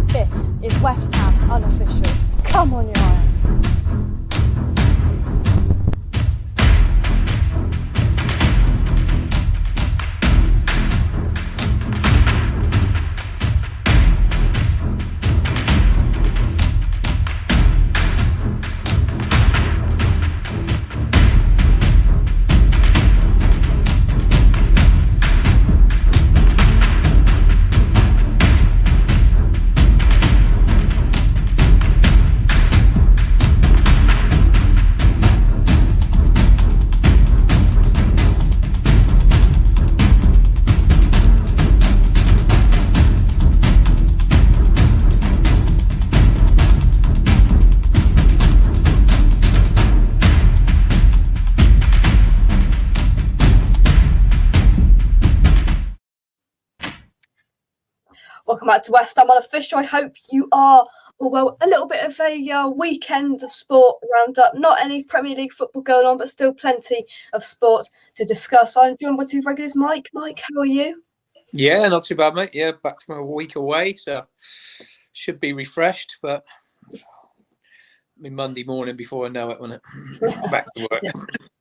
This is West Ham Unofficial. Come on, your Irons. Welcome back to West Ham Unofficial. I hope you are well. A little bit of a weekend of sport roundup. Not any Premier League football going on, but still plenty of sport to discuss. I'm joined by two regulars. Mike, how are you? Yeah, not too bad, mate. Yeah, back from a week away, so should be refreshed. But Monday morning before I know it, won't it? Back to work. Yeah,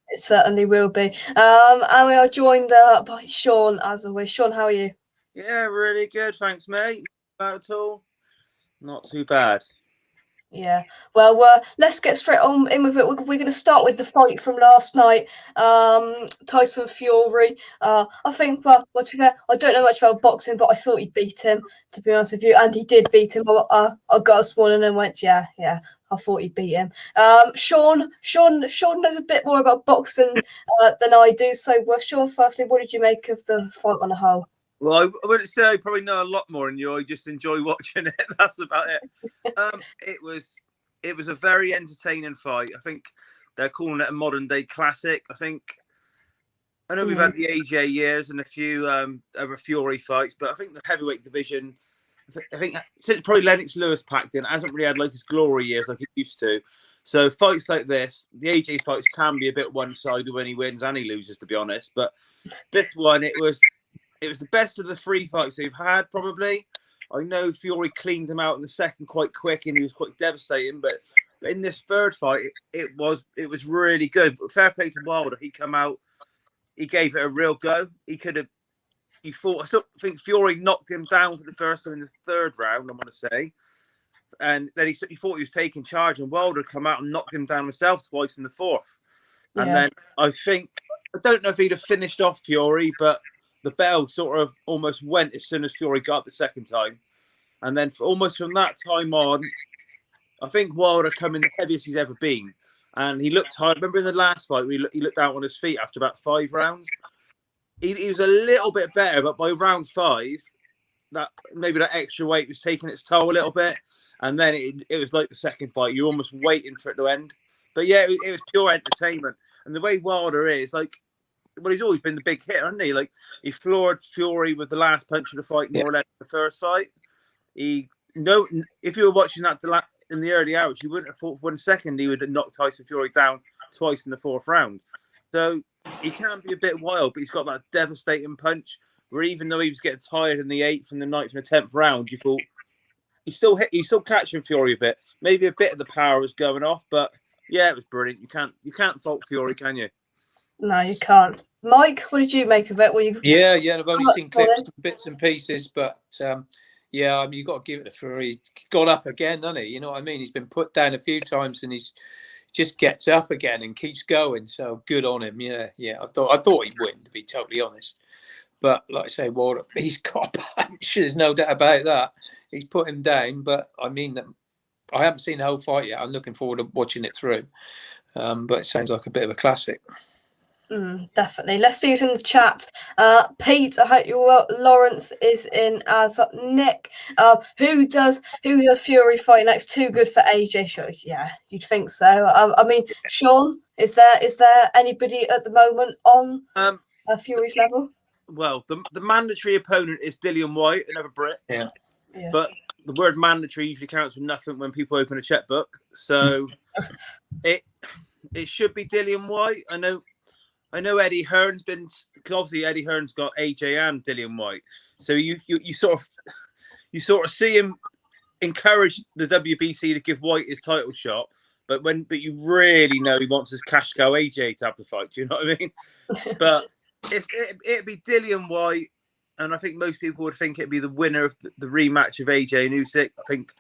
it certainly will be. And we are joined by Sean, as always. Sean, how are you? Yeah, really good. Thanks, mate. Not bad at all. Not too bad. Yeah. Well, let's get straight on in with it. We're going to start with the fight from last night. Tyson Fury. I think, well, to be fair, I don't know much about boxing, but I thought he'd beat him, to be honest with you. And he did beat him. I got this morning and went, yeah. I thought he'd beat him. Sean knows a bit more about boxing than I do. So, well, Sean, firstly, what did you make of the fight on the whole? Well, I wouldn't say I probably know a lot more than you. I just enjoy watching it. That's about it. It was a very entertaining fight. I think they're calling it a modern day classic. I know we've had the AJ years and a few other Fury fights, but I think the heavyweight division, I think since probably Lennox Lewis packed in, hasn't really had like his glory years like it used to. So fights like this, the AJ fights can be a bit one-sided when he wins and he loses, to be honest. But this one, it was the best of the three fights they've had, probably. I know Fury cleaned him out in the second quite quick and he was quite devastating, but in this third fight, it was really good. But fair play to Wilder. He come out, he gave it a real go. I think Fury knocked him down for the first time in the third round, I want to say. And then he thought he was taking charge, and Wilder come out and knocked him down himself twice in the fourth. Yeah. And then I don't know if he'd have finished off Fury, but the bell sort of almost went as soon as Fury got up the second time. And then almost from that time on, I think Wilder come in the heaviest he's ever been. And he looked hard. Remember in the last fight, he looked out on his feet after about 5 rounds? He was a little bit better, but by round 5, that extra weight was taking its toll a little bit. And then it was like the second fight. You're almost waiting for it to end. But yeah, it was pure entertainment. And the way Wilder is, well, he's always been the big hitter, hasn't he? Like, he floored Fury with the last punch of the fight, more or less, the first fight. If you were watching that in the early hours, you wouldn't have thought for 1 second he would have knocked Tyson Fury down twice in the fourth round. So he can be a bit wild, but he's got that devastating punch where even though he was getting tired in the 8th and the 9th and the 10th round, you thought he's still catching Fury a bit. Maybe a bit of the power was going off, but yeah, it was brilliant. You can't fault Fury, can you? No, you can't. Mike, what did you make of it? Yeah, I've only seen clips, bits and pieces, but yeah, I mean, you've got to give it to Fury. He's got up again, doesn't he? You know what I mean? He's been put down a few times and he's just gets up again and keeps going. So good on him. Yeah. I thought he'd win, to be totally honest. But like I say, Wilder, he's got a punch. There's no doubt about that. He's put him down, but I mean, I haven't seen the whole fight yet. I'm looking forward to watching it through. But it sounds like a bit of a classic. Definitely. Let's see who's in the chat. Pete, I hope you're well. Lawrence is in as Nick. Who does Fury fight next? Too good for AJ. Sure, yeah, you'd think so. I mean, Sean, is there anybody at the moment on Fury's level? Well, the mandatory opponent is Dillian White, another Brit. Yeah. But the word mandatory usually counts for nothing when people open a checkbook. So it should be Dillian White. I know Eddie Hearn's been, because obviously Eddie Hearn's got AJ and Dillian White. So you sort of see him encourage the WBC to give White his title shot, but you really know he wants his cash cow AJ to have the fight. Do you know what I mean? But it'd be Dillian White, and I think most people would think it'd be the winner of the rematch of AJ and Usyk. I think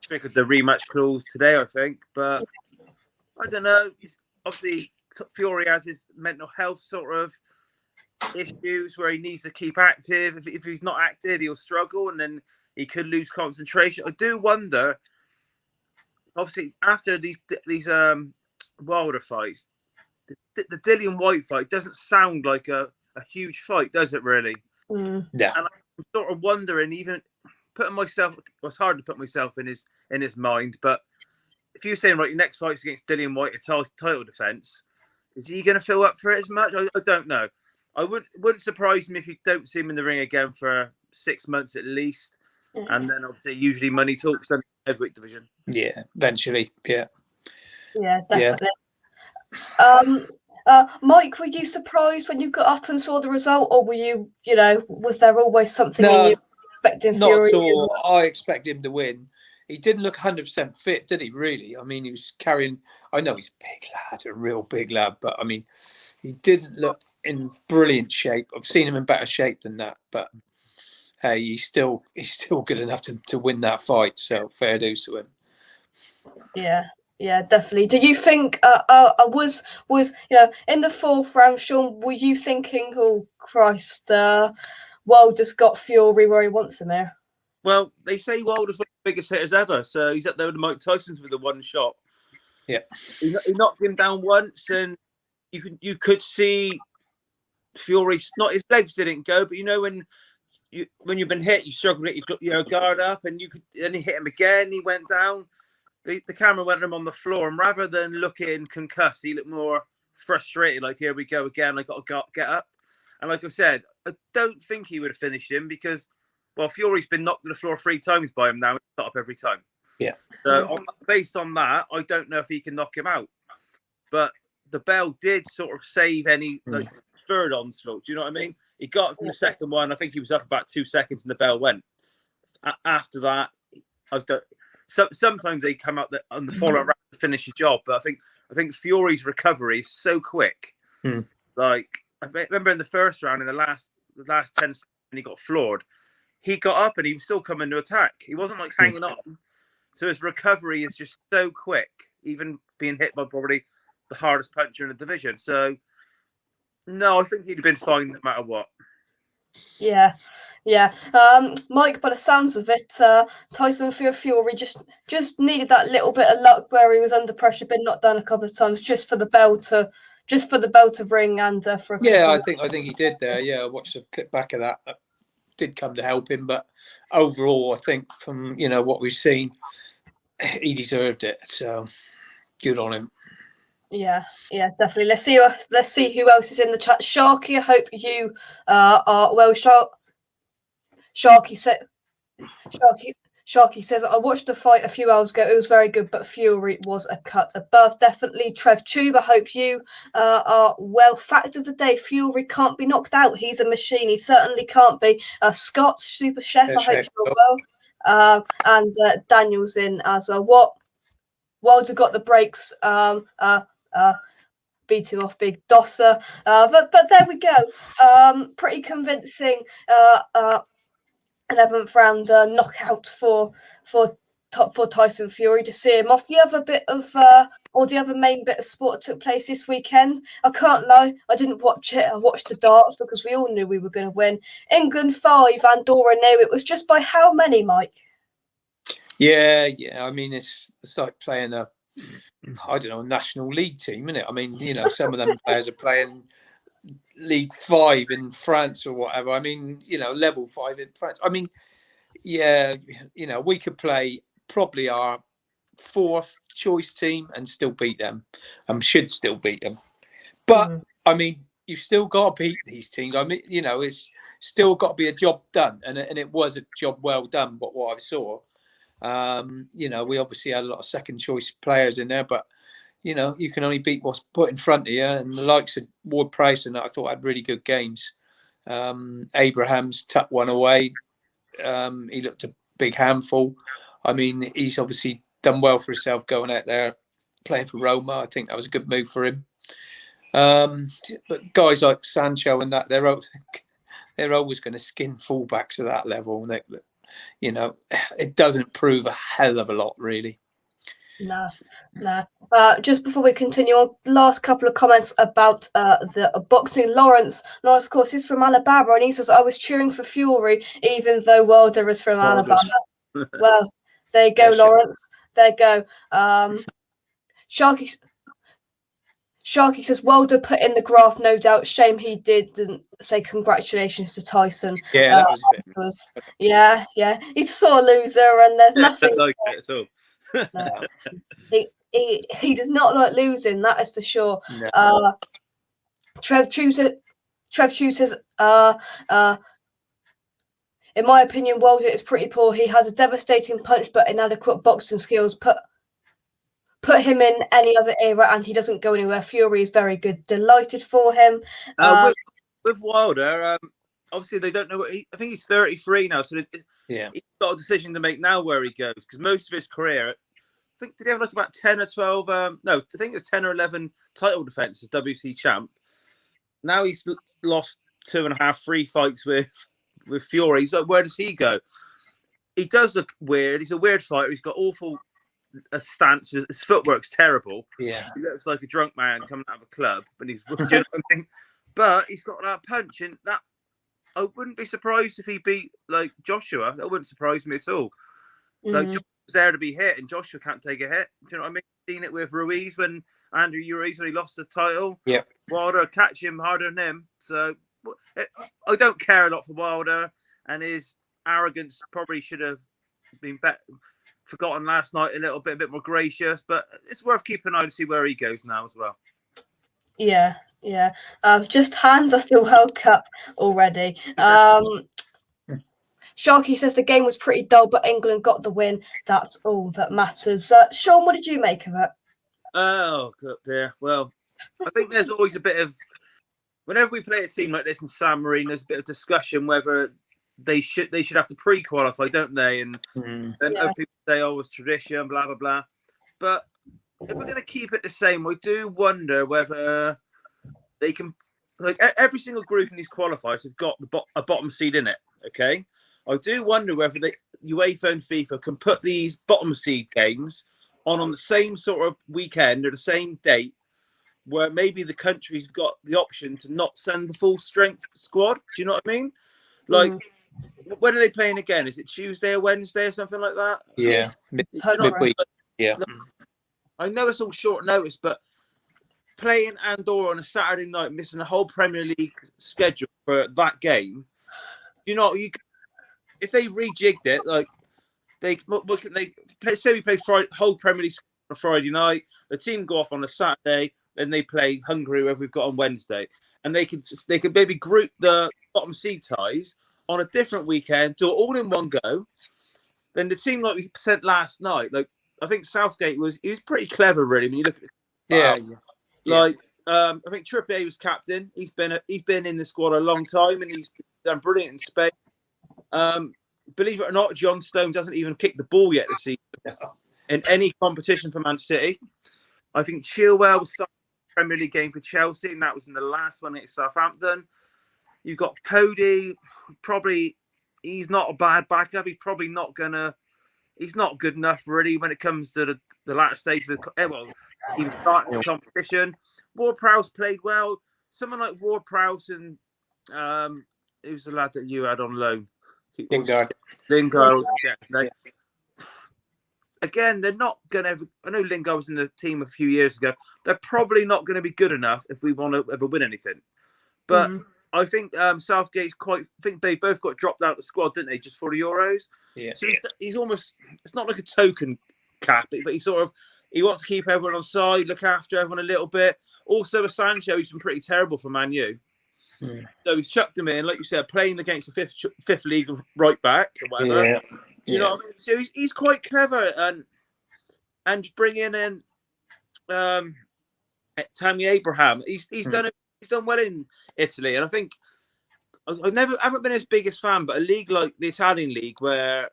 triggered the rematch clause today, I think, but I don't know. Obviously, Fury has his mental health sort of issues where he needs to keep active. If he's not active, he'll struggle, and then he could lose concentration. I do wonder. Obviously, after these Wilder fights, the Dillian White fight doesn't sound like a huge fight, does it? Really? Yeah. And I'm sort of wondering, even putting myself. It's hard to put myself in his mind, but if you're saying, right, your next fight's against Dillian White, a title defense, is he going to fill up for it as much? I don't know. I wouldn't surprise me if you don't see him in the ring again for 6 months at least, and then obviously usually money talks in the heavyweight division. Yeah, eventually. Yeah. Yeah, definitely. Mike, were you surprised when you got up and saw the result, or were you, was there always something in you expecting Fury? Not at all. I expect him to win. He didn't look 100% fit, did he, really? I mean, he was carrying... I know he's a big lad, a real big lad, but, I mean, he didn't look in brilliant shape. I've seen him in better shape than that, but, hey, he's still good enough to win that fight, so fair dues to him. Yeah, definitely. Do you think was in the fourth round, Sean, were you thinking, oh, Christ, Wilder's got Fury where he wants him here? Well, they say Wilder's one of the biggest hitters ever, so he's up there with Mike Tyson's with the one shot. Yeah, he knocked him down once, and you could see Fury. Not his legs didn't go, but when you've been hit, you struggle to get your guard up, and then he hit him again. He went down. The camera went him on the floor, and rather than looking concussed, he looked more frustrated. Like, here we go again. I got to get up. And like I said, I don't think he would have finished him because, well, Fury's been knocked to the floor 3 times by him now. He's got up every time. Yeah. So based on that, I don't know if he can knock him out. But the bell did sort of save any third onslaught. Do you know what I mean? He got from the second one. I think he was up about 2 seconds, and the bell went. After that, sometimes they come out on the follow-up round to finish the job, but I think Fury's recovery is so quick. Like, I remember in the first round, in the last 10 seconds, when he got floored, he got up and he was still coming to attack. He wasn't like hanging on. So his recovery is just so quick, even being hit by probably the hardest puncher in the division. So, no, I think he'd have been fine no matter what. Yeah. Mike, by the sounds of it, Tyson Fury just needed that little bit of luck where he was under pressure, been knocked down a couple of times, just for the bell to ring and for. I think he did there. Yeah, I watched a clip back of that. That did come to help him, but overall, I think from what we've seen, he deserved it. So good on him. Yeah, definitely. Let's see who else is in the chat. Sharky, I hope you are well. Sharky says, I watched the fight a few hours ago. It was very good, but Fury was a cut above. Definitely. Trev Tube, I hope you are well. Fact of the day, Fury can't be knocked out. He's a machine. He certainly can't be. Scott, Super Chef, I hope you're well. And Daniel's in as well. Wilder got the breaks. Beating off Big Dosser. But there we go. Pretty convincing 11th round knockout for Tyson Fury to see him off. The other bit of the other main bit of sport that took place this weekend, I can't lie, I didn't watch it. I watched the darts because we all knew we were going to win. England 5, Andorra 0. It was just by how many, Mike? Yeah. I mean, it's like playing a national league team, isn't it? I mean, some of them players are playing League 5 in France or whatever. I mean, level 5 in France. I mean, we could play probably our 4th choice team and still beat them. Should still beat them. But I mean, you've still got to beat these teams. I mean, it's still got to be a job done, and it was a job well done. But what I saw. We obviously had a lot of second choice players in there, but you can only beat what's put in front of you. And the likes of Ward Price and that, I thought had really good games. Abrahams tucked one away. He looked a big handful. I mean, he's obviously done well for himself going out there, playing for Roma. I think that was a good move for him. But guys like Sancho and that, they're always going to skin fullbacks to that level. It doesn't prove a hell of a lot, really. No. Just before we continue on, last couple of comments about the boxing. Lawrence, of course, is from Alabama, and he says, I was cheering for Fury, even though Wilder is from Alabama. Well, there you go, Lawrence. There you go. Sharky says, Wilder put in the graft, no doubt. Shame he didn't say congratulations to Tyson. Yeah, that was a bit. Yeah. He's a sort of loser, and there's nothing. Like it at all. No. He does not like losing, that is for sure. No. Trev Chew says, in my opinion, Wilder is pretty poor. He has a devastating punch, but inadequate boxing skills. Put him in any other era, and he doesn't go anywhere. Fury is very good. Delighted for him. With Wilder, obviously they don't know. I think he's 33 now, so he's got a decision to make now where he goes, because most of his career, I think, did he have like about 10 or 12? No, I think it was 10 or 11 title defenses, WC champ. Now he's lost 2.5, 3 fights with Fury. He's like, where does he go? He does look weird. He's a weird fighter. He's got awful stance. His footwork's terrible. Yeah, he looks like a drunk man coming out of a club, but he's you know what I mean? But he's got that punch, and that I wouldn't be surprised if he beat like Joshua. That wouldn't surprise me at all. Like Joshua's there to be hit, and Joshua can't take a hit. Do you know what I mean? Seen it with Ruiz when Ruiz when he lost the title. Yeah, Wilder catch him harder than him. So I don't care a lot for Wilder, and his arrogance probably should have been forgotten last night a bit more gracious, but it's worth keeping an eye to see where he goes now as well. Yeah. Just hand us the World Cup already. Sharky says the game was pretty dull, but England got the win. That's all that matters. Sean, what did you make of it? Oh, good dear. Well, I think there's always a bit of, whenever we play a team like this in San Marino, there's a bit of discussion whether they should have to pre-qualify, don't they? And then other people say, oh, it's tradition, blah, blah, blah. But if we're going to keep it the same, we do wonder whether they can, like every single group in these qualifiers have got a bottom seed in it, okay? I do wonder whether UEFA and FIFA can put these bottom seed games on the same sort of weekend or the same date, where maybe the countries have got the option to not send the full strength squad. Do you know what I mean? Like, when are they playing again? Is it Tuesday or Wednesday or something like that? Yeah, midweek. Yeah. I know it's all short notice, but playing Andorra on a Saturday night, missing the whole Premier League schedule for that game, if they rejigged it, like they say we play whole Premier League on a Friday night, the team go off on a Saturday, then they play Hungary, whoever we've got on Wednesday, and they could maybe group the bottom seed ties on a different weekend, do it all in one go. Then the team like we sent last night, like I think Southgate was pretty clever, really. When you look at I think Trippier was captain. He's been in the squad a long time, and he's done brilliant in Spain. Believe it or not, John Stones hasn't even kicked the ball yet this season in any competition for Man City. I think Chilwell was starting the Premier League game for Chelsea, and that was in the last one at Southampton. You've got Cody. Probably he's not a bad backup. He's probably not gonna. He's not good enough really when it comes to the latter stage of he was starting the competition. Ward-Prowse played well. Someone like Ward-Prowse and who's the lad that you had on loan? Lingard. Yeah. Again, they're not going to. I know Lingard was in the team a few years ago. They're probably not going to be good enough if we want to ever win anything. But I think Southgate's I think they both got dropped out of the squad, didn't they, just for the Euros? Yeah. So he's almost. It's not like a token cap, but he wants to keep everyone on side, look after everyone a little bit. Also, with Sancho, he's been pretty terrible for Man U. So he's chucked him in, like you said, playing against the fifth league right back or whatever. Yeah. You know what I mean? So he's quite clever and bringing in Tammy Abraham. He's done well in Italy, and I think I haven't been his biggest fan, but a league like the Italian league where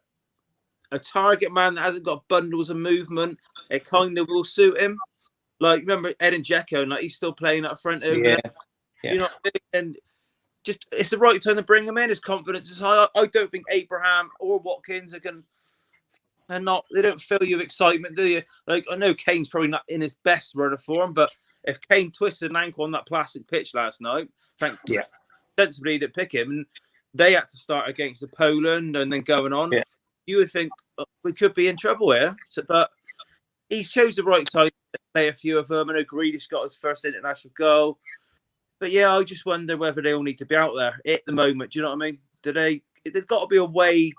a target man that hasn't got bundles of movement, it kind of will suit him. Like, remember Edin Dzeko, like he's still playing up front over there. Yeah. You know what I mean? And just it's the right time to bring him in. His confidence is high. I don't think Abraham or Watkins are going. They don't fill you with excitement, do you? Like, I know Kane's probably not in his best run of form, but if Kane twisted an ankle on that plastic pitch last night, sensibly didn't pick him, and they had to start against the Poland and then going on. Yeah. You would think we could be in trouble here, but he chose the right time to play a few of them. I know Grealish got his first international goal, but yeah, I just wonder whether they all need to be out there at the moment. Do you know what I mean? There's got to be a way.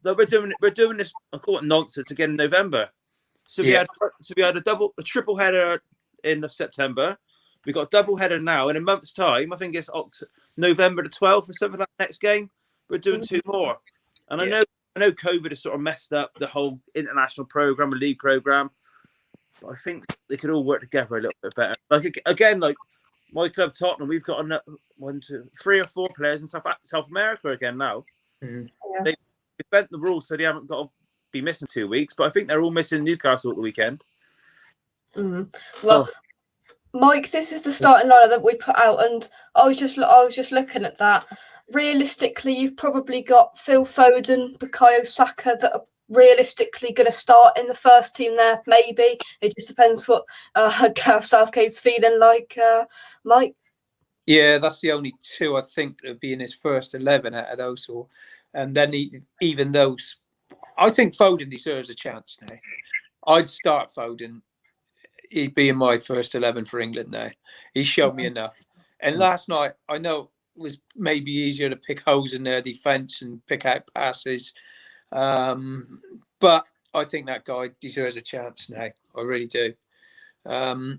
Like we're doing this. I call it nonsense again in November. So we had a triple header in September. We got a double header now in a month's time. I think it's November the 12th or something like that next game. We're doing 2 more, and I know COVID has sort of messed up the whole international program, and league program. But I think they could all work together a little bit better. Like again, like my club Tottenham, we've got 3 or 4 players in South America again now. Mm-hmm. They bent the rules so they haven't got to be missing 2 weeks, but I think they're all missing Newcastle at the weekend. Well, Mike, this is the starting lineup that we put out, and I was just looking at that. Realistically, you've probably got Phil Foden, Bukayo Saka that are realistically going to start in the first team there. Maybe it just depends what Gareth Southgate's feeling like, Mike. Yeah, that's the only 2 I think that would be in his first 11 out of those. And then even those, I think Foden deserves a chance now. I'd start Foden. He'd be in my first 11 for England now. He showed me enough. And last night, I know it was maybe easier to pick holes in their defence and pick out passes. But I think that guy deserves a chance now. I really do. Like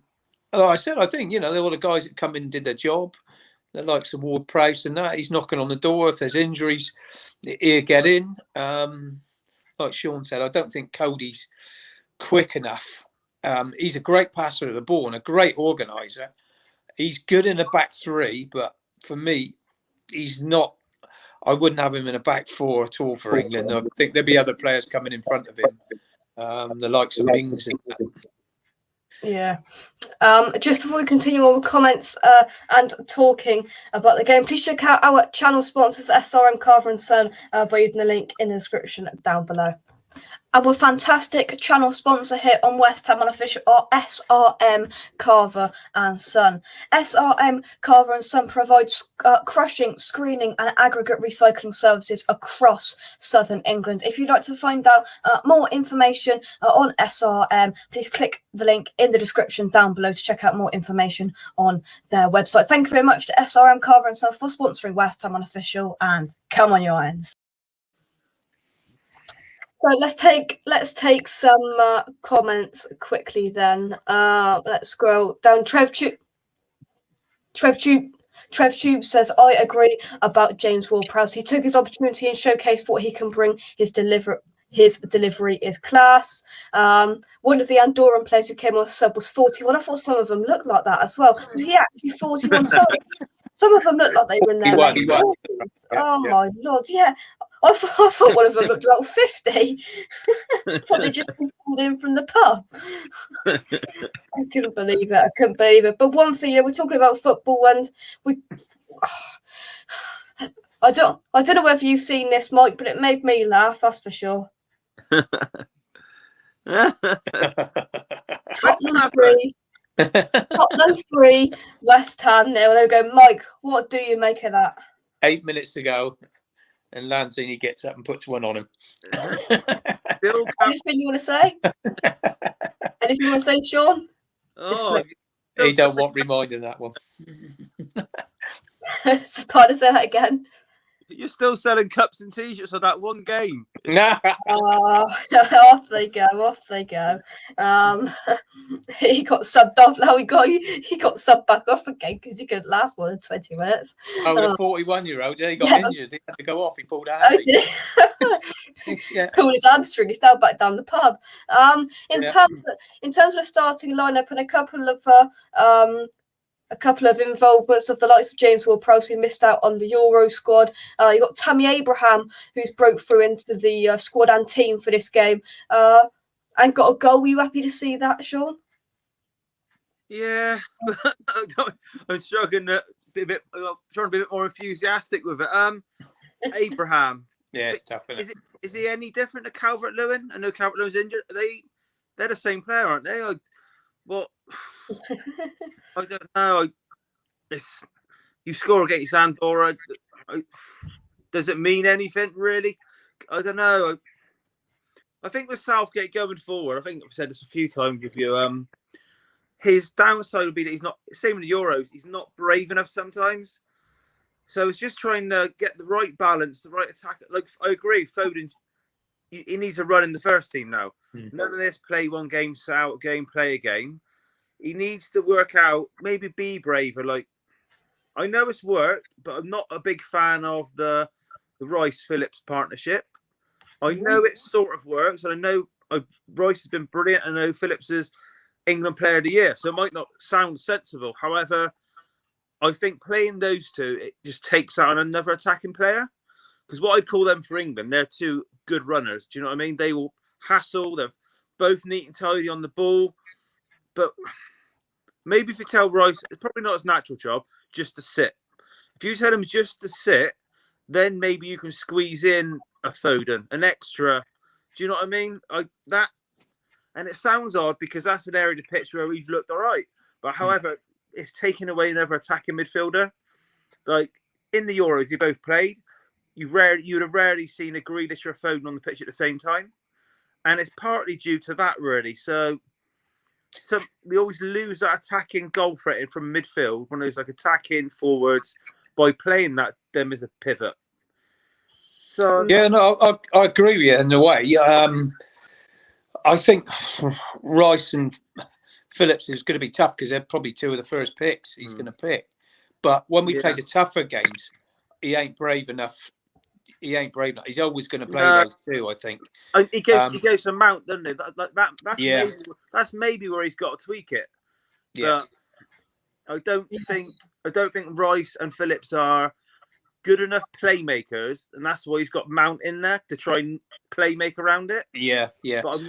I said, I think, all the guys that come in and did their job, the likes of Ward-Prowse and that, he's knocking on the door. If there's injuries, he'll get in. Like Sean said, I don't think Cody's quick enough. He's a great passer of the ball and a great organiser. He's good in a back 3, but for me, he's not. I wouldn't have him in a back 4 at all for England. I think there'd be other players coming in front of him, the likes of Mings and that. Yeah. Just before we continue on with comments and talking about the game, please check out our channel sponsors, SRM Carver and Son, by using the link in the description down below. Our fantastic channel sponsor here on West Ham Unofficial are SRM Carver and Son. SRM Carver and Son provides crushing, screening and aggregate recycling services across southern England. If you'd like to find out more information on SRM, please click the link in the description down below to check out more information on their website. Thank you very much to SRM Carver and Son for sponsoring West Ham Unofficial, and come on, you Irons. So let's take some comments quickly then. Let's scroll down. Trev Tube says, I agree about James Ward-Prowse. He took his opportunity and showcased what he can bring. His delivery is class. One of the Andorran players who came on sub was 41. I thought some of them looked like that as well. Was he actually 41? Some of them looked like they were in their late 40s. My Lord, yeah. I thought one of them looked about 50. Thought they'd just been pulled in from the pub. I couldn't believe it. But one thing, we're talking about football, and I don't know whether you've seen this, Mike, but it made me laugh. That's for sure. Tottenham 3, West Ham 0. There we go. Mike, what do you make of that? 8 minutes to go, and Lanzini gets up and puts one on him. Anything you want to say? Anything you want to say, Sean? He don't want reminding that one. So try to say that again. You're still selling cups and t-shirts for that one game. Off they go. He got subbed off. Now he got subbed back off again because he couldn't last more than 20 minutes. The 41-year-old, he got injured. He had to go off. He pulled out. Pulled his hamstring. He's now back down the pub. In terms of the starting lineup and a couple of a couple of involvements of the likes of James Ward-Prowse, who missed out on the Euro squad. You've got Tammy Abraham, who's broke through into the squad and team for this game, and got a goal. Were you happy to see that, Sean? Yeah, I'm struggling to be a bit, trying to be a bit more enthusiastic with it. Abraham. Yeah, it's tough, isn't it? Is he any different to Calvert-Lewin? I know Calvert-Lewin's injured. They're the same player, aren't they? Well, I don't know. You score against Andorra. Does it mean anything, really? I don't know. I think with Southgate going forward, I think I've said this a few times with you. His downside would be that he's not, same in the Euros, he's not brave enough sometimes. So it's just trying to get the right balance, the right attack. Like, I agree, Foden, he needs a run in the first team now. None of this play one game, out a game, play a game. He needs to work out, maybe be braver. Like, I know it's worked, but I'm not a big fan of the Rice-Phillips partnership. I know it sort of works, and I know Rice has been brilliant. I know Phillips is England Player of the Year, so it might not sound sensible. However, I think playing those two, it just takes out another attacking player. Because what I'd call them for England, they're two good runners. Do you know what I mean? They will hassle. They're both neat and tidy on the ball. But maybe if you tell Rice, it's probably not his natural job, just to sit. If you tell him just to sit, then maybe you can squeeze in a Foden, an extra. Do you know what I mean? And it sounds odd because that's an area of the pitch where we've looked all right. But however, it's taking away another attacking midfielder. Like in the Euros, you both played. You'd have rarely seen a Grealish or a Foden on the pitch at the same time. And it's partly due to that, really. So we always lose that attacking goal threat from midfield, one of those like attacking forwards, by playing them as a pivot. So yeah, no, I agree with you in a way. I think Rice and Phillips is going to be tough because they're probably two of the first picks he's going to pick. But when we play the tougher games, he ain't brave enough. He's always going to play those two, I think. He goes to Mount, doesn't he? That's maybe where he's got to tweak it. Yeah. But I don't think Rice and Phillips are good enough playmakers, and that's why he's got Mount in there to try and make around it. Yeah. But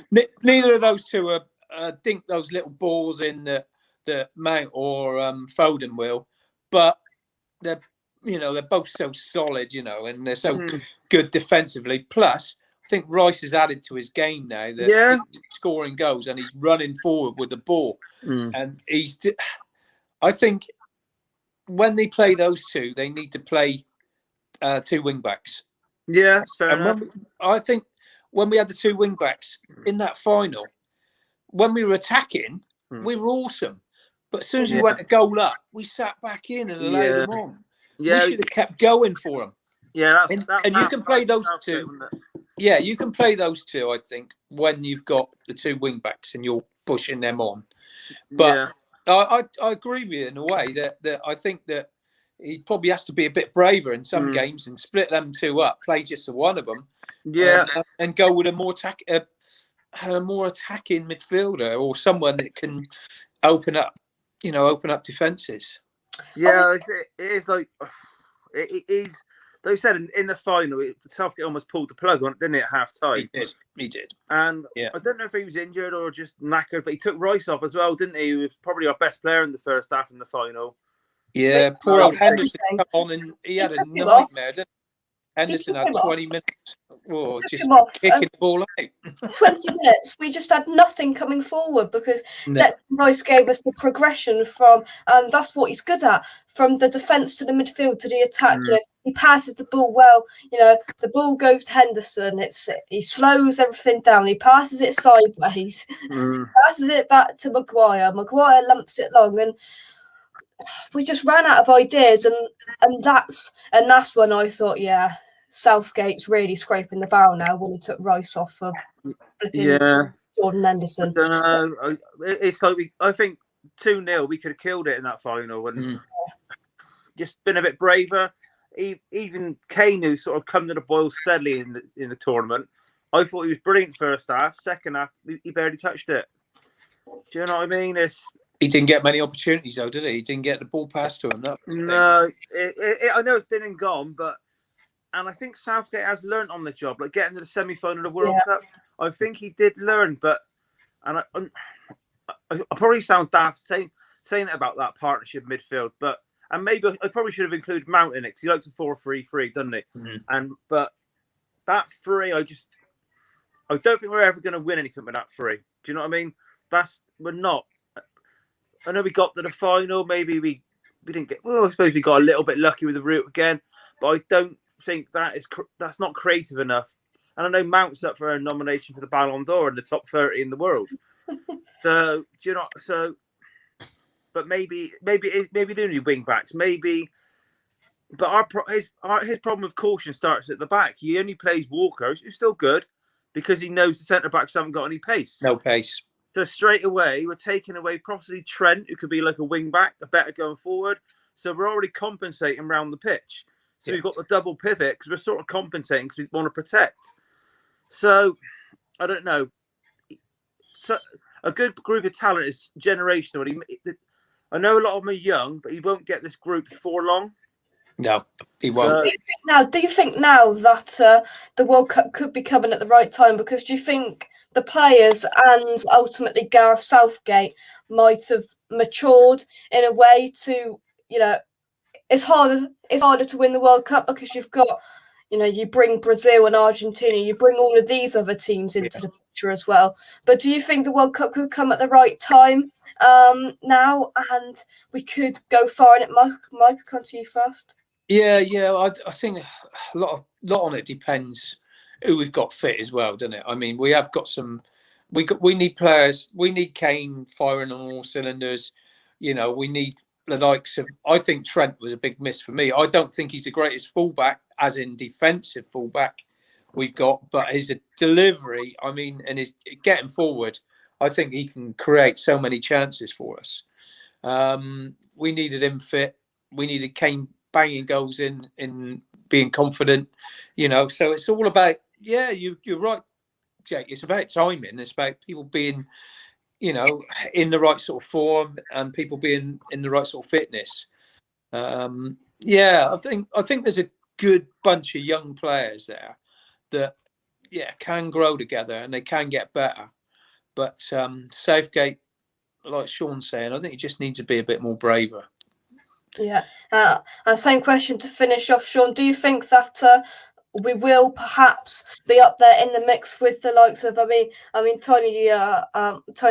neither of those two are dink those little balls in the Mount or Foden will, but they're both so solid, and they're so good defensively. Plus, I think Rice has added to his game now that he's scoring goals and he's running forward with the ball. And I think when they play those two, they need to play two wing backs. Yeah, fair enough. I think when we had the two wing backs in that final, when we were attacking, we were awesome. But as soon as we went a goal up, we sat back in and allowed them on. Yeah, we should have kept going for them. Yeah, and you can play those two. Yeah, you can play those two. I think when you've got the two wing backs and you're pushing them on. But I agree with you in a way that I think that he probably has to be a bit braver in some games and split them two up, play just the one of them, and go with a more attacking midfielder or someone that can open up defenses. Yeah, it is like it is. They said in the final, Southgate almost pulled the plug on it, didn't it? At half time, he did. And I don't know if he was injured or just knackered, but he took Rice off as well, didn't he? He was probably our best player in the first half in the final. Yeah, poor old Henderson come on and he had a nightmare, didn't he? Henderson had 20 minutes. Oh, just kicking the ball out. 20 minutes. We just had nothing coming forward because Rice gave us the progression and that's what he's good at, from the defence to the midfield to the attack. He passes the ball well. The ball goes to Henderson. He slows everything down. He passes it sideways. Passes it back to Maguire. Maguire lumps it long, and we just ran out of ideas. And that's when I thought, Southgate's really scraping the barrel now when he took Rice off for Jordan Henderson. I don't know. It's like I think 2-0 we could have killed it in that final and just been a bit braver. Even Kane, who sort of come to the boil steadily in the tournament, I thought he was brilliant first half. Second half, he barely touched it. Do you know what I mean? He didn't get many opportunities, though, did he? He didn't get the ball passed to him. No, I know it's been and gone, and I think Southgate has learned on the job, like getting to the semi-final of the World Cup. I think he did learn, and I probably sound daft saying it about that partnership midfield, and maybe I probably should have included Mount in it because he likes a 4-3-3, doesn't he? Mm-hmm. But that three, I don't think we're ever going to win anything with that three. Do you know what I mean? We're not. I know we got to the final. Maybe we didn't get. Well, I suppose we got a little bit lucky with the route again, but I don't think that's not creative enough. And I know Mount's up for a nomination for the Ballon d'Or in the top 30 in the world. So do you know? So, but maybe they need wing backs. Maybe, but his problem with caution starts at the back. He only plays Walker, who's still good, because he knows the centre backs haven't got any pace. No pace. So straight away, we're taking away possibly Trent, who could be like a wing back, a better going forward. So we're already compensating around the pitch. So we've got the double pivot because we're sort of compensating because we want to protect. So I don't know. So a good group of talent is generational. I know a lot of them are young, but he won't get this group for long. No, he won't. Do you think now that the World Cup could be coming at the right time? Because do you think the players and ultimately Gareth Southgate might have matured in a way to, it's harder to win the World Cup because you've got, you bring Brazil and Argentina, you bring all of these other teams into the picture as well. But do you think the World Cup could come at the right time now and we could go far in it? Mike, I'll come to you first. Yeah. I think a lot on it depends who we've got fit as well, doesn't it? I mean, we have got some. We need players. We need Kane firing on all cylinders. We need the likes of. I think Trent was a big miss for me. I don't think he's the greatest fullback, as in defensive fullback, we've got, but his delivery. I mean, and his getting forward. I think he can create so many chances for us. We needed him fit. We needed Kane banging goals in being confident. So it's all about. Yeah, you're right, Jake. It's about timing. It's about people being, in the right sort of form and people being in the right sort of fitness. I think there's a good bunch of young players there that, can grow together and they can get better. But Southgate, like Sean's saying, I think he just needs to be a bit more braver. Yeah. Same question to finish off, Sean. Do you think that we will perhaps be up there in the mix with the likes of, Tony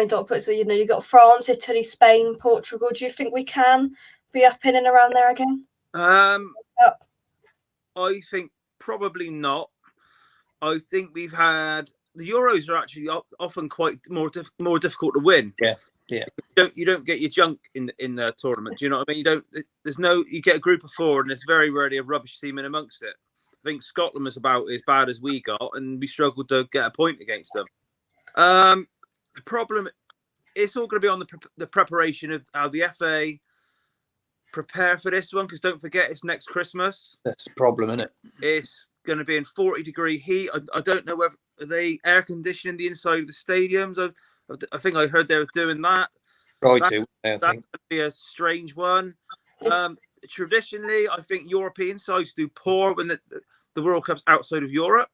Dot puts it, you got France, Italy, Spain, Portugal. Do you think we can be up in and around there again? I think probably not. I think we've had the Euros are actually often quite more difficult to win. Yeah. You don't get your junk in the tournament. Do you know what I mean? You get a group of four and there's very rarely a rubbish team in amongst it. I think Scotland was about as bad as we got, and we struggled to get a point against them. The problem, it's all going to be on the preparation of how the FA prepare for this one, because don't forget, it's next Christmas. That's the problem, isn't it? It's going to be in 40-degree heat. I don't know whether they air conditioning the inside of the stadiums. I think I heard they were doing that. That's going to be a strange one. Traditionally, I think European sides do poor when the World Cup's outside of Europe.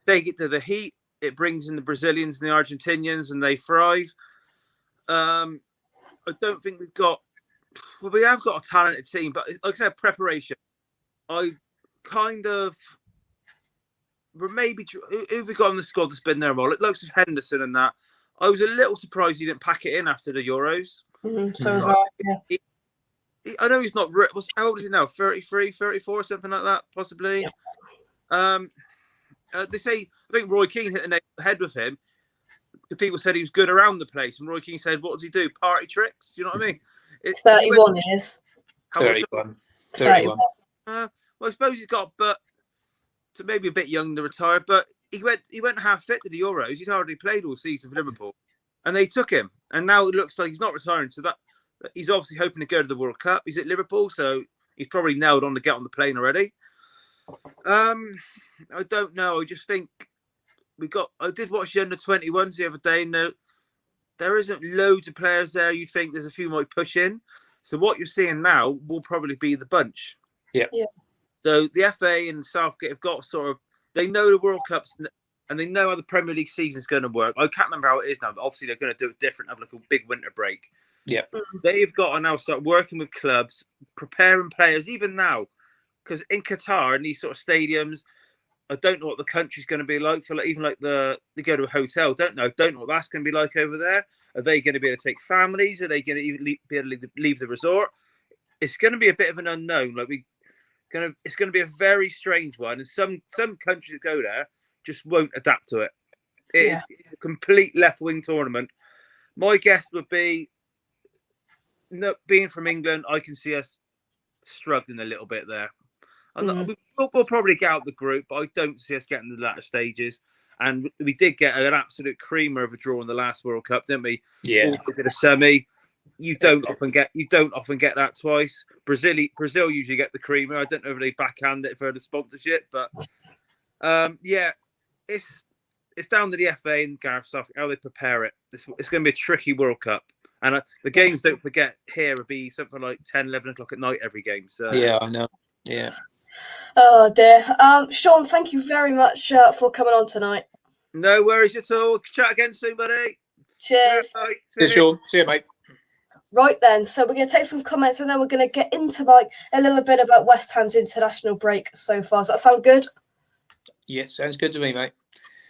They get to the heat. It brings in the Brazilians and the Argentinians, and they thrive. I don't think we've got... Well, we have got a talented team, but like I said, preparation. I kind of... Maybe who have we got on the squad that's been there more? It looks like Henderson and that. I was a little surprised he didn't pack it in after the Euros. So was I, yeah. I know he's not... How old is he now? 33, 34, something like that, possibly. Yeah. They say... I think Roy Keane hit the head with him. The people said he was good around the place, and Roy Keane said, what does he do? Party tricks? Do you know what I mean? 31 is. 31. Well, I suppose he's got... So maybe a bit young to retire, but he went half fit to the Euros. He's hardly played all season for Liverpool, and they took him. And now it looks like he's not retiring. So that he's obviously hoping to go to the World Cup. He's at Liverpool, so he's probably nailed on to get on the plane already. I don't know. I just think I did watch the under-21s the other day, and there isn't loads of players there. You'd think there's a few might push in. So what you're seeing now will probably be the bunch. Yeah. So the FA and Southgate have got sort of, they know the World Cups and they know how the Premier League season is going to work. I can't remember how it is now, but obviously they're going to do it different, have like a big winter break. Yeah. They've got to now start working with clubs, preparing players, even now. Because in Qatar, in these sort of stadiums, I don't know what the country's going to be like for even like they go to a hotel. Don't know what that's going to be like over there. Are they going to be able to take families? Are they going to even be able to leave the resort? It's going to be a bit of an unknown. It's going to be a very strange one, and some countries that go there just won't adapt to it. It's a complete left wing tournament. My guess would be, being from England, I can see us struggling a little bit there. We'll probably get out the group, but I don't see us getting to the latter stages. And we did get an absolute creamer of a draw in the last World Cup, didn't we? Yeah. All did a semi. You don't often get that twice. Brazil usually get the creamer. I don't know if they backhand it for the sponsorship, but it's down to the FA and Gareth Southgate how they prepare it. It's going to be a tricky World Cup. And the games, don't forget, here will be something like 10, 11 o'clock at night every game. So yeah, I know. Yeah. Oh dear. Sean, thank you very much for coming on tonight. No worries at all. Chat again soon, buddy. Cheers. Cheers, Sean. See you, mate. Right then, so we're going to take some comments and then we're going to get into like a little bit about West Ham's international break so far. Does that sound good? Yes, sounds good to me, mate.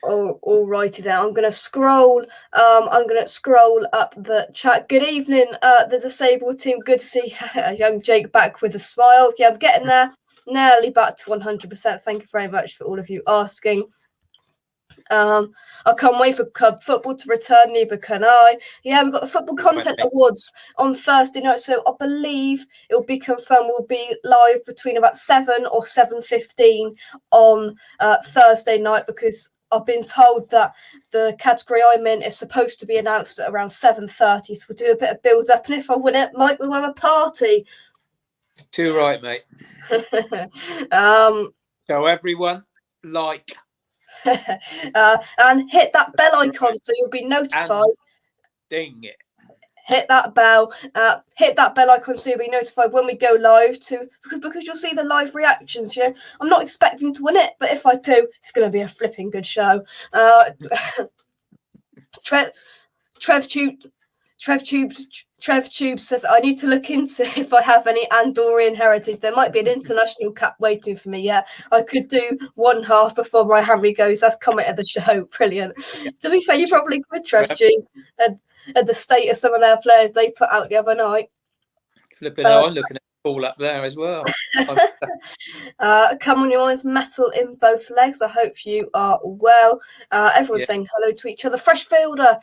Oh, all righty then. I'm going to scroll. I'm going to scroll up the chat. Good evening, the disabled team. Good to see young Jake back with a smile. Yeah, I'm getting there. Nearly back to 100%. Thank you very much for all of you asking. I can't wait for club football to return, neither can I. Yeah, we've got the Football Content Awards on Thursday night, so I believe it will be confirmed we'll be live between about 7 or 7:15 on Thursday night, because I've been told that the category I'm in is supposed to be announced at around 7:30, so we'll do a bit of build up, and if I win it, Mike, we'll have a party. Too right, mate. So everyone, like and hit that bell icon so you'll be notified. Ding it. Hit that bell icon so you'll be notified when we go live because you'll see the live reactions. Yeah, I'm not expecting to win it, but if I do, it's going to be a flipping good show. Trev Tube says, I need to look into if I have any Andorran heritage. There might be an international cap waiting for me. Yeah, I could do one half before my Harry goes. That's comment of the show. Brilliant. To be fair, you probably could, Trev Tube, and the state of some of their players they put out the other night. Flipping out, I'm looking at the ball up there as well. Come on, your minds, metal in both legs. I hope you are well. Everyone's saying hello to each other. Fresh Fielder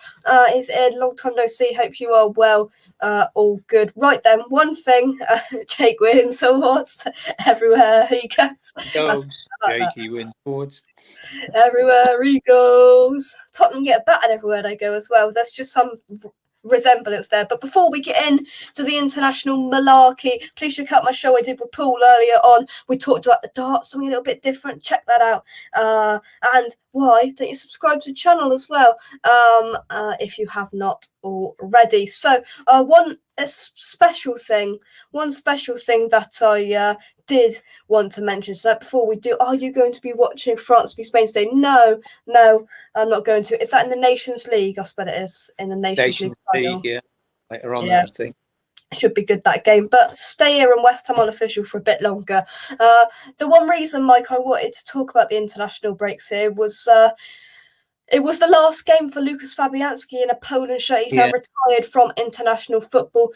is in. Long time no see. Hope you are well. All good. Right then, one thing. Jake wins awards everywhere he goes. Jakey wins awards. Everywhere he goes. Tottenham get battered everywhere they go as well. There's just some resemblance there. But before we get in to the international malarkey, please check out my show I did with Paul earlier on. We talked about the darts, something a little bit different. Check that out. And why don't you subscribe to the channel as well if you have not already. So one special thing that I did want to mention tonight before we do. Are you going to be watching France v Spain today? No, I'm not going to. Is that in the Nations League? I bet it is in the Nations League. Yeah, later on, I think. Should be good, that game. But stay here on West Ham Unofficial for a bit longer. The one reason, Mike, I wanted to talk about the international breaks here was it was the last game for Lucas Fabianski in a Poland shirt. He's now retired from international football.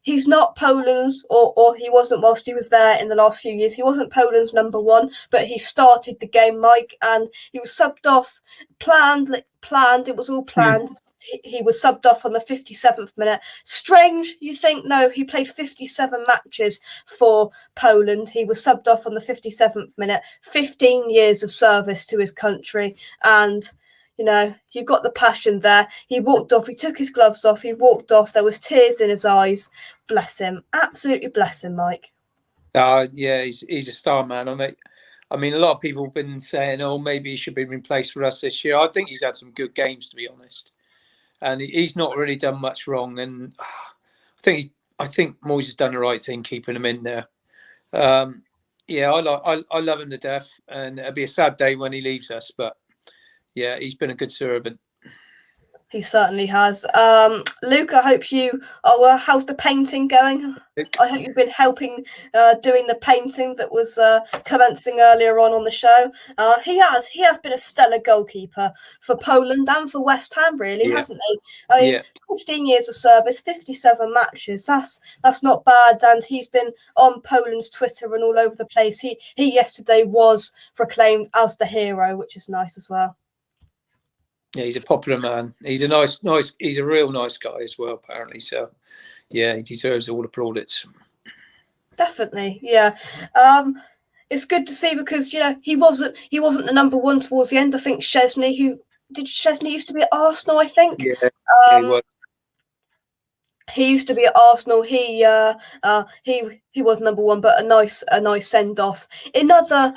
He's not Poland's, or he wasn't whilst he was there in the last few years. He wasn't Poland's number one, but he started the game, Mike, and he was subbed off, planned. It was all planned. He was subbed off on the 57th minute. Strange, you think? No, he played 57 matches for Poland. He was subbed off on the 57th minute. 15 years of service to his country, and you know, you got the passion there. He walked off. He took his gloves off. He walked off. There was tears in his eyes. Bless him. Absolutely bless him, Mike. Yeah, he's a star, man. I mean, a lot of people have been saying, oh, maybe he should be replaced for us this year. I think he's had some good games, to be honest. and he's not really done much wrong. And I think Moyes has done the right thing keeping him in there. Yeah, I love him to death, and it'll be a sad day when he leaves us. But yeah, he's been a good servant. He certainly has. Luke, I hope you are. How's the painting going? I hope you've been helping doing the painting that was commencing earlier on the show. He has been a stellar goalkeeper for Poland and for West Ham, really, hasn't he? I mean, 15 years of service, 57 matches. That's not bad, and he's been on Poland's Twitter and all over the place. He yesterday was proclaimed as the hero, which is nice as well. Yeah, he's a popular man. He's a nice. He's a real nice guy as well, apparently. So, yeah, he deserves all the plaudits. Definitely, yeah. It's good to see because he wasn't the number one towards the end. I think Szczesny used to be at Arsenal. I think. Yeah, he was. He used to be at Arsenal. He was number one, but a nice send off. In other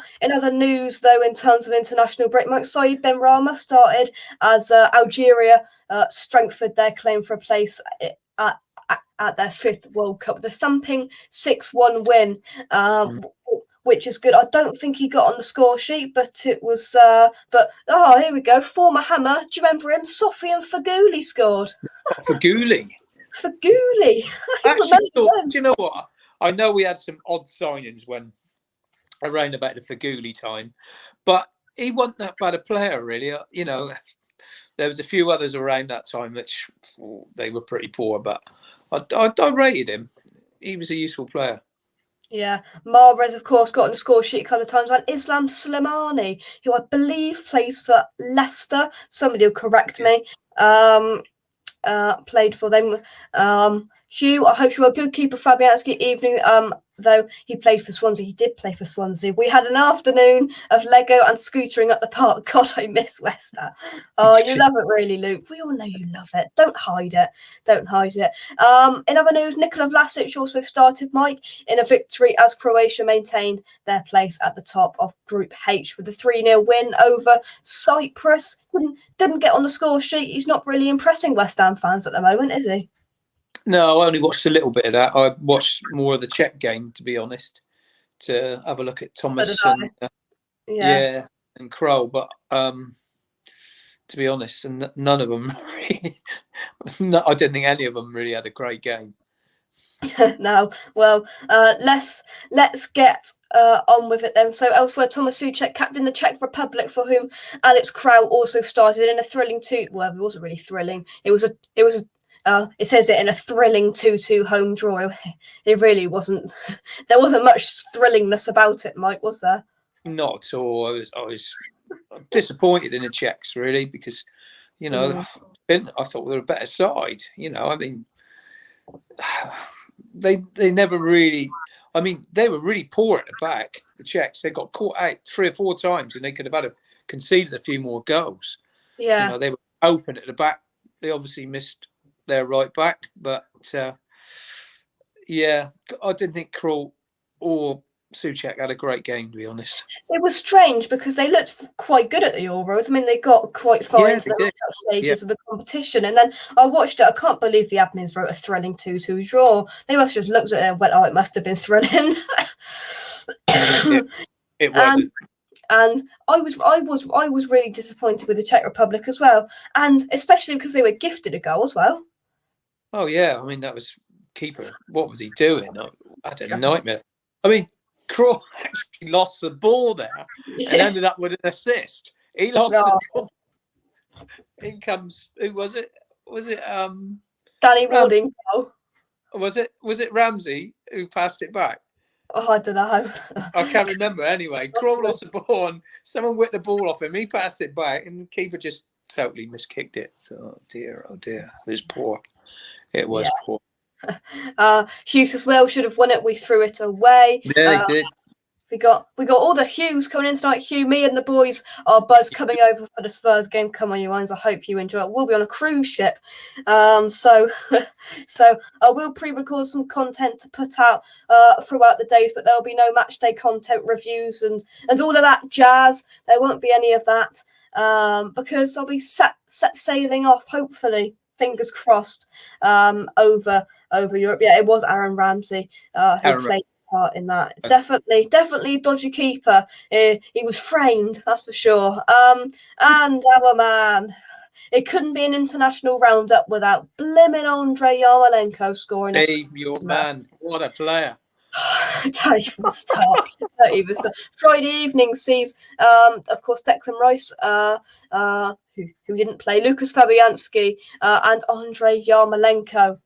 news, though, in terms of international break, Mike Saeed Benrahma started as Algeria strengthened their claim for a place at their 5th World Cup, the thumping 6-1 win. Which is good. I don't think he got on the score sheet, but it was. Here we go. Former Hammer. Do you remember him? Sofian Feghouli scored. Feghouli. Feghouli. Do you know what? I know we had some odd signings when around about the Feghouli time, but he wasn't that bad a player, really. There was a few others around that time which they were pretty poor, but I rated him. He was a useful player. Yeah, Mahrez, of course, got on the score sheet a couple of times, and Islam Slimani, who I believe plays for Leicester. Somebody will correct me. Played for them. Hugh, I hope you are good keeper. Fabianski evening. Though he played for Swansea, he did play for Swansea. We had an afternoon of Lego and scootering up the park. God, I miss West Ham. Oh, you love it, really, Luke. We all know you love it. Don't hide it. In other news, Nikola Vlasic also started, Mike, in a victory as Croatia maintained their place at the top of Group H with a 3-0 win over Cyprus. Didn't get on the score sheet. He's not really impressing West Ham fans at the moment, is he? No, I only watched a little bit of that. I watched more of the Czech game, to be honest, to have a look at Thomas and and Kroll. But to be honest, and none of them really. I didn't think any of them really had a great game. No, well, let's get on with it then. So elsewhere, Thomas Souček captained the Czech Republic, for whom Alex Král also started in a thrilling Well, it wasn't really thrilling. It says it in a thrilling 2-2 home draw. It really wasn't. There wasn't much thrillingness about it, Mike, was there? Not at all. I was disappointed in the Czechs, really, because I thought they were a better side. I mean, they never really. I mean, they were really poor at the back. The Czechs, they got caught out 3 or 4 times, and they could have conceded a few more goals. Yeah, they were open at the back. They obviously missed their right back, but I didn't think Kroll or Souček had a great game, to be honest. It was strange because they looked quite good at the Euros. I mean, they got quite far into the knockout stages of the competition, and then I watched it. I can't believe the admins wrote a thrilling 2-2 draw. They must have just looked at it and went, "Oh, it must have been thrilling." It wasn't. And I was really disappointed with the Czech Republic as well, and especially because they were gifted a goal as well. Oh yeah, I mean that was keeper. What was he doing? I had a nightmare. I mean, Kroll actually lost the ball there and ended up with an assist. He lost the ball. In comes who was it? Was it Danny Warding? Was it Ramsey who passed it back? Oh, I don't know. I can't remember. Anyway, Kroll lost the ball and someone whipped the ball off him. He passed it back and the keeper just totally miskicked it. So, oh dear. It was poor. It was poor. Hughes as well should have won it. We threw it away. Yeah, they did. We got all the Hughes coming in tonight. Hugh, me and the boys are buzz coming over for the Spurs game. Come on, you ones. I hope you enjoy it. We'll be on a cruise ship. So I will pre-record some content to put out throughout the days, but there'll be no match day content reviews and all of that jazz. There won't be any of that because I'll be set sailing off, hopefully, fingers crossed over Europe. Yeah, it was Aaron Ramsey who played a part in that. Definitely a dodgy keeper. He was framed, that's for sure. And our man, it couldn't be an international roundup without blimmin' Andrei Yarmolenko scoring a your man, what a player. Don't even start. Friday evening sees, of course, Declan Rice, who didn't play, Lucas Fabianski, and Andrei Yarmolenko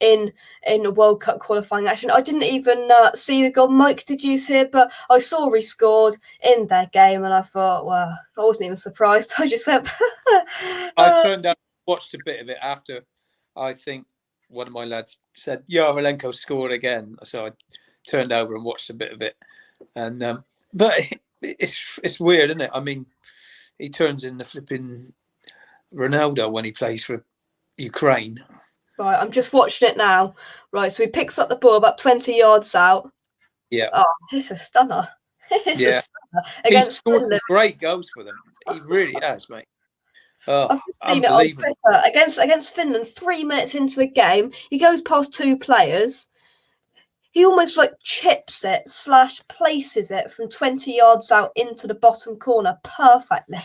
in a World Cup qualifying action. I didn't even see the goal. Mike, did you see it? But I saw he scored in their game, and I thought, well, I wasn't even surprised. I just went. I turned up, watched a bit of it after. I think one of my lads said Yarmolenko scored again, so I turned over and watched a bit of it. And but it's weird, isn't it? I mean, he turns in the flipping Ronaldo when he plays for Ukraine. Right, I'm just watching it now. Right, so he picks up the ball about 20 yards out. Yeah. Oh, it's a stunner. It's a stunner. He's scored some great goals for them. He really has, mate. Oh, I've just seen it on Twitter. Against Finland, 3 minutes into a game, he goes past two players. He almost like chips it / places it from 20 yards out into the bottom corner perfectly.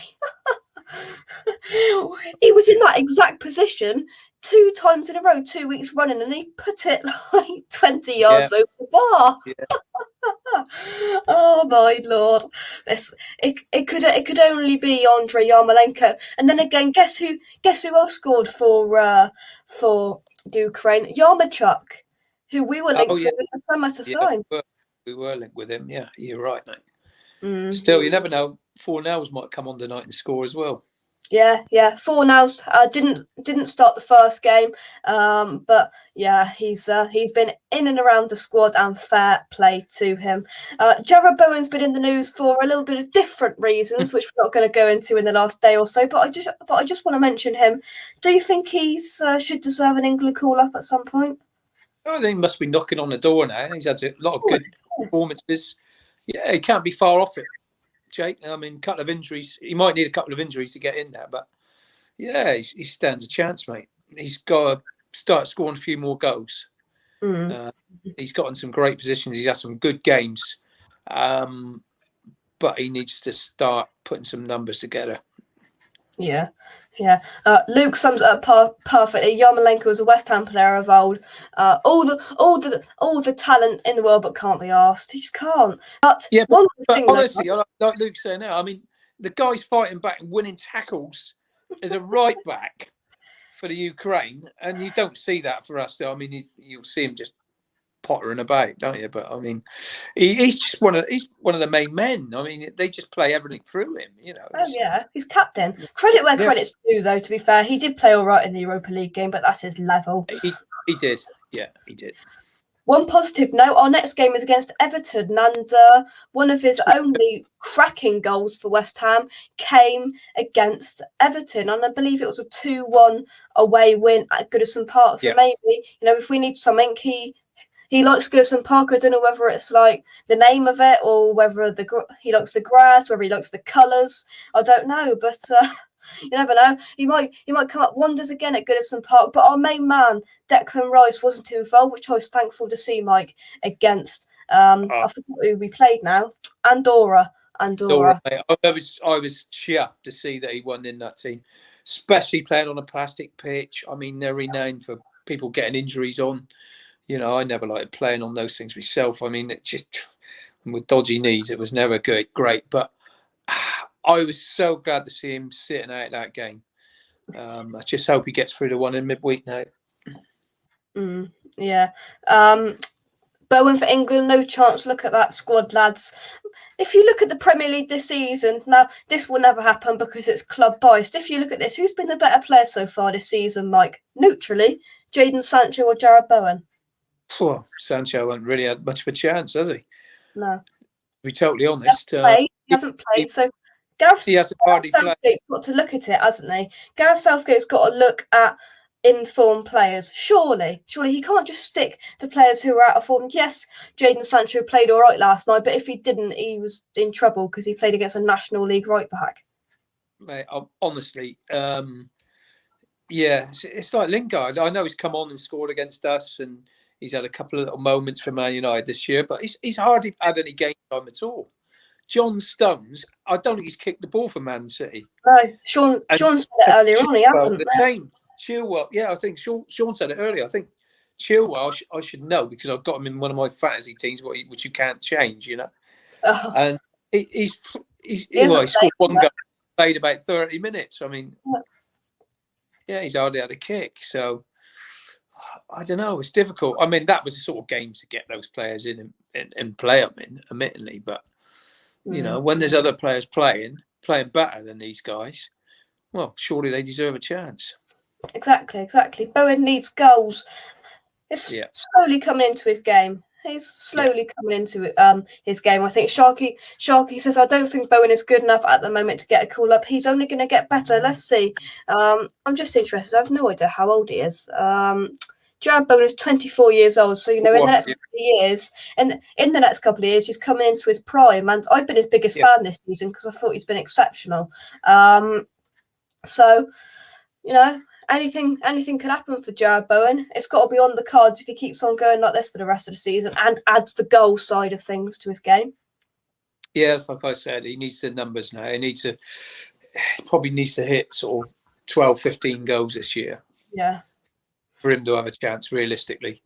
He was in that exact position 2 times in a row, 2 weeks running, and he put it like 20 yards over the bar. Yeah. Oh my lord! It could only be Andrei Yarmolenko. And then again, guess who else scored for Ukraine? Yarmolenko, who we were linked with in the summer to sign. We were linked with him. Yeah, you're right, mate. Still, you never know. Fornells might come on tonight and score as well. Yeah. Fornells didn't start the first game, but yeah, he's been in and around the squad, and fair play to him. Jarrod Bowen's been in the news for a little bit of different reasons, which we're not going to go into in the last day or so. But I just want to mention him. Do you think he's should deserve an England call up at some point? I think he must be knocking on the door now. He's had a lot of good performances. Yeah, he can't be far off it, Jake. I mean, a couple of injuries. He might need a couple of injuries to get in there, but yeah, he stands a chance, mate. He's got to start scoring a few more goals. He's gotten some great positions. He's had some good games, but he needs to start putting some numbers together. Yeah. Luke sums it up perfectly. Yarmolenko was a West Ham player of old. All the talent in the world, but can't be asked. He just can't. But yeah, but honestly, like Luke's saying now, I mean, the guy's fighting back and winning tackles as a right back for the Ukraine, and you don't see that for us. I mean, you'll see him just pottering about, don't you? But I mean, he's just one of the main men. I mean, they just play everything through him, you know. Oh yeah, he's captain. Credit where credit's due, though. To be fair, he did play all right in the Europa League game, but that's his level. He did. Yeah, he did. One positive note: our next game is against Everton, and one of his only cracking goals for West Ham came against Everton, and I believe it was a 2-1 away win at Goodison Park. So maybe, you know, if we need something, he likes Goodison Park. I don't know whether it's like the name of it or whether he likes the grass, whether he likes the colours. I don't know, but you never know. He might come up wonders again at Goodison Park. But our main man, Declan Rice, wasn't involved, which I was thankful to see, Mike, against I forgot who we played now. Andorra. I was chuffed to see that he won in that team, especially playing on a plastic pitch. I mean, they're renowned for people getting injuries on. You know, I never liked playing on those things myself. I mean, it just, with dodgy knees, it was never great. But I was so glad to see him sitting out that game. I just hope he gets through the one in midweek now. Yeah. Bowen for England, no chance. Look at that squad, lads. If you look at the Premier League this season, now this will never happen because it's club biased. If you look at this, who's been the better player so far this season, Mike? Neutrally, Jadon Sancho or Jarrod Bowen? Well, Sancho hasn't really had much of a chance, has he? No. To be totally honest. He hasn't played. So Gareth Southgate's got to look at it, hasn't he? Gareth Southgate's got to look at in-form players. Surely he can't just stick to players who are out of form. Yes, Jadon Sancho played all right last night, but if he didn't, he was in trouble because he played against a National League right back. Mate, honestly, Yeah, it's like Lingard. I know he's come on and scored against us, and he's had a couple of little moments for Man United this year, but he's hardly had any game time at all. John Stones, I don't think he's kicked the ball for Man City. No, Sean said it earlier on. He hasn't. The same. Chilwell, yeah, I think Sean said it earlier. I think Chilwell, I should know because I've got him in one of my fantasy teams, which you can't change, you know. Oh. And he scored one goal, played about 30 minutes. I mean, yeah, he's hardly had a kick. So I don't know. It's difficult. I mean, that was the sort of games to get those players in and play them in, admittedly. But you know, when there's other players playing better than these guys, well, surely they deserve a chance. Exactly. Bowen needs goals. It's slowly coming into his game. He's slowly coming into his game. I think Sharky says, I don't think Bowen is good enough at the moment to get a call up. He's only going to get better. Let's see. I'm just interested. I have no idea how old he is. Jared Bowen is 24 years old. So, you know, in the next couple of years, and in the next couple of years, he's coming into his prime. And I've been his biggest fan this season because I thought he's been exceptional. So, you know, anything could happen for Jared Bowen. It's got to be on the cards if he keeps on going like this for the rest of the season and adds the goal side of things to his game. Yes, like I said, he needs the numbers now. He probably needs to hit sort of 12, 15 goals this year. Yeah. For him to have a chance, realistically.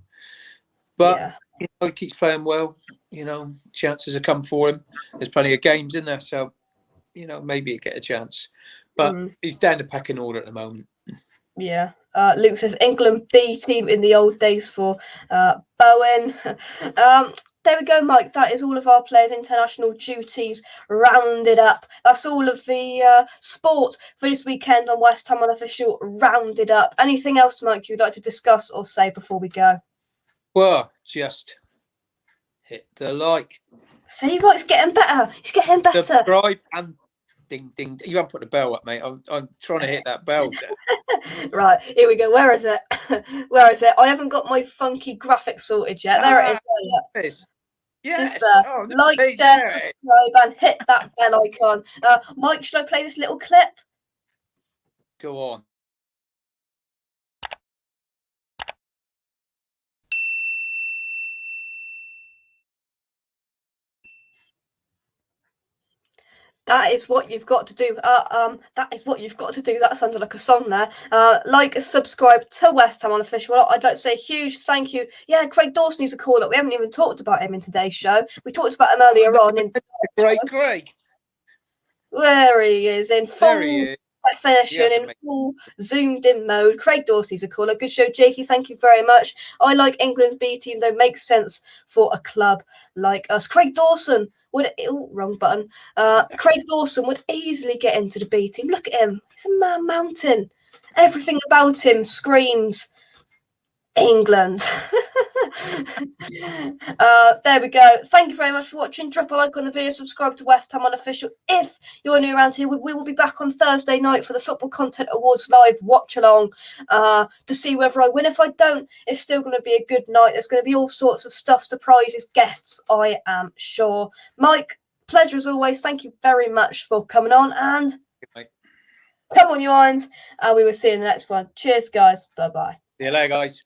But you know, he keeps playing well. You know, chances have come for him. There's plenty of games in there, so you know, maybe he'll get a chance. But he's down the pecking order at the moment. Yeah. Luke says England B team in the old days for Bowen. There we go, Mike. That is all of our players' international duties rounded up. That's all of the sport for this weekend on West Ham Unofficial rounded up. Anything else, Mike, you'd like to discuss or say before we go? Well, just hit the like. See, Mike's getting better. He's getting better. Subscribe and ding, ding. You haven't put the bell up, mate. I'm trying to hit that bell. Right, here we go. Where is it? Where is it? I haven't got my funky graphics sorted yet. There it is. Yes. Just like, share, subscribe, and hit that bell icon. Mike, should I play this little clip? Go on. That is what you've got to do. That is what you've got to do. That sounded like a song there. Like, subscribe to West Ham Unofficial. I'd like to say a huge thank you. Yeah, Craig Dawson needs a call up. We haven't even talked about him in today's show. We talked about him earlier on. Great Craig. There he is in full definition, in full zoomed-in mode. Craig Dawson's a caller. Good show, Jakey. Thank you very much. I like England's B team, though. Makes sense for a club like us. Craig Dawson. Wrong button. Craig Dawson would easily get into the B team. Look at him. He's a man mountain. Everything about him screams England. There we go. Thank you very much for watching. Drop a like on the video. Subscribe to West Ham Unofficial. If you're new around here, we will be back on Thursday night for the Football Content Awards live watch along to see whether I win. If I don't, it's still going to be a good night. There's going to be all sorts of stuff, surprises, guests, I am sure. Mike, pleasure as always. Thank you very much for coming on, and come on, you irons. We will see you in the next one. Cheers, guys. Bye-bye. See you later, guys.